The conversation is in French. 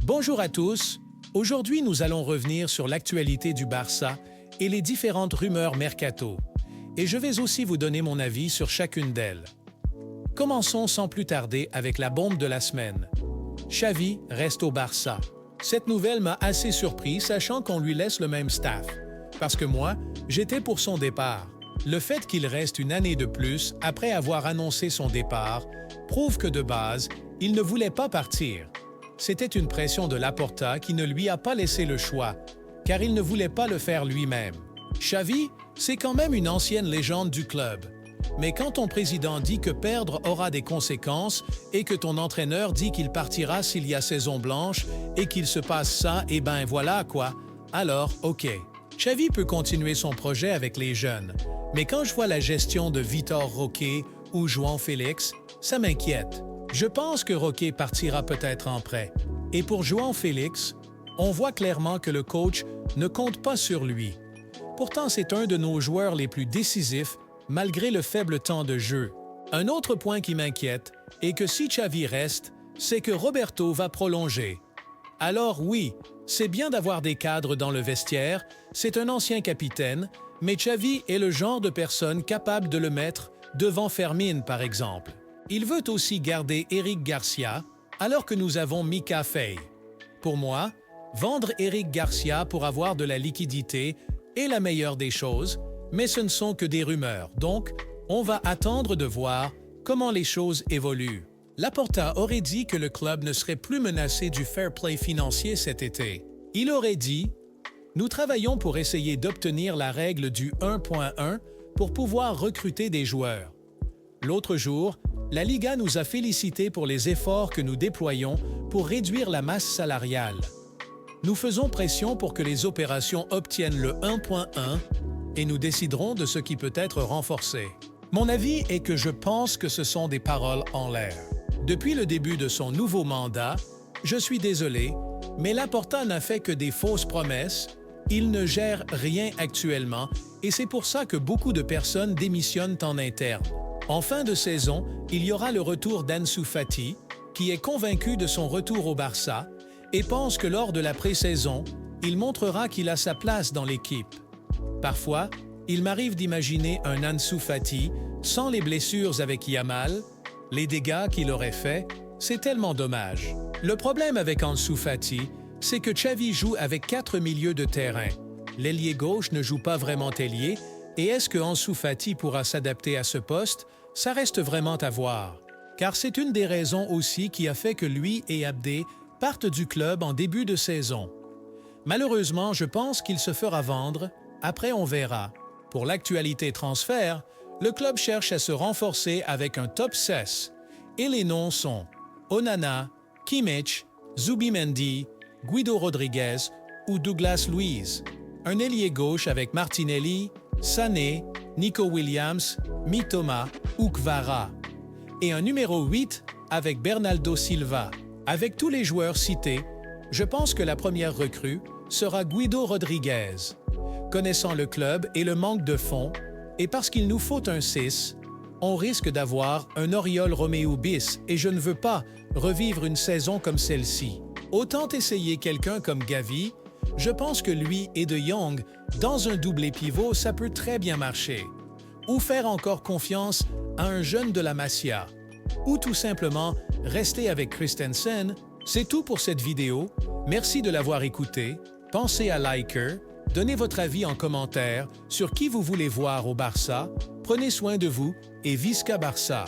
Bonjour à tous. Aujourd'hui, nous allons revenir sur l'actualité du Barça et les différentes rumeurs mercato. Et je vais aussi vous donner mon avis sur chacune d'elles. Commençons sans plus tarder avec la bombe de la semaine. Xavi reste au Barça. Cette nouvelle m'a assez surpris, sachant qu'on lui laisse le même staff. Parce que moi, j'étais pour son départ. Le fait qu'il reste une année de plus après avoir annoncé son départ prouve que de base, il ne voulait pas partir. C'était une pression de Laporta qui ne lui a pas laissé le choix, car il ne voulait pas le faire lui-même. Xavi, c'est quand même une ancienne légende du club. Mais quand ton président dit que perdre aura des conséquences et que ton entraîneur dit qu'il partira s'il y a saison blanche et qu'il se passe ça, et ben voilà quoi. Alors, ok. Xavi peut continuer son projet avec les jeunes. Mais quand je vois la gestion de Vitor Roque ou João Félix, ça m'inquiète. Je pense que Roque partira peut-être en prêt. Et pour João Félix, on voit clairement que le coach ne compte pas sur lui. Pourtant, c'est un de nos joueurs les plus décisifs malgré le faible temps de jeu. Un autre point qui m'inquiète est que si Xavi reste, c'est que Roberto va prolonger. Alors oui, c'est bien d'avoir des cadres dans le vestiaire, c'est un ancien capitaine, mais Xavi est le genre de personne capable de le mettre devant Fermin par exemple. Il veut aussi garder Eric Garcia, alors que nous avons Mika Faye. Pour moi, vendre Eric Garcia pour avoir de la liquidité est la meilleure des choses, mais ce ne sont que des rumeurs, donc on va attendre de voir comment les choses évoluent. Laporta aurait dit que le club ne serait plus menacé du fair play financier cet été. Il aurait dit « Nous travaillons pour essayer d'obtenir la règle du 1.1 pour pouvoir recruter des joueurs. » L'autre jour, la Liga nous a félicités pour les efforts que nous déployons pour réduire la masse salariale. Nous faisons pression pour que les opérations obtiennent le 1.1 et nous déciderons de ce qui peut être renforcé. Mon avis est que je pense que ce sont des paroles en l'air. Depuis le début de son nouveau mandat, je suis désolé, mais Laporta n'a fait que des fausses promesses, il ne gère rien actuellement et c'est pour ça que beaucoup de personnes démissionnent en interne. En fin de saison, il y aura le retour d'Ansu Fati, qui est convaincu de son retour au Barça et pense que lors de la pré-saison, il montrera qu'il a sa place dans l'équipe. Parfois, il m'arrive d'imaginer un Ansu Fati sans les blessures avec Yamal, les dégâts qu'il aurait faits, c'est tellement dommage. Le problème avec Ansu Fati, c'est que Xavi joue avec 4 milieux de terrain. L'ailier gauche ne joue pas vraiment ailier, et est-ce que Ansu Fati pourra s'adapter à ce poste? Ça reste vraiment à voir. Car c'est une des raisons aussi qui a fait que lui et Abdé partent du club en début de saison. Malheureusement, je pense qu'il se fera vendre. Après, on verra. Pour l'actualité transfert, le club cherche à se renforcer avec un top 16. Et les noms sont Onana, Kimmich, Zubimendi, Guido Rodriguez ou Douglas Luiz. Un ailier gauche avec Martinelli, Sané, Nico Williams, Mitoma ou Kvara. Et un numéro 8 avec Bernardo Silva. Avec tous les joueurs cités, je pense que la première recrue sera Guido Rodriguez. Connaissant le club et le manque de fonds, et parce qu'il nous faut un 6, on risque d'avoir un Oriol Romeu bis et je ne veux pas revivre une saison comme celle-ci. Autant essayer quelqu'un comme Gavi, je pense que lui et De Jong, dans un doublé pivot, ça peut très bien marcher. Ou faire encore confiance à un jeune de la Masia. Ou tout simplement rester avec Christensen. C'est tout pour cette vidéo. Merci de l'avoir écouté. Pensez à liker. Donnez votre avis en commentaire sur qui vous voulez voir au Barça. Prenez soin de vous et Visca Barça!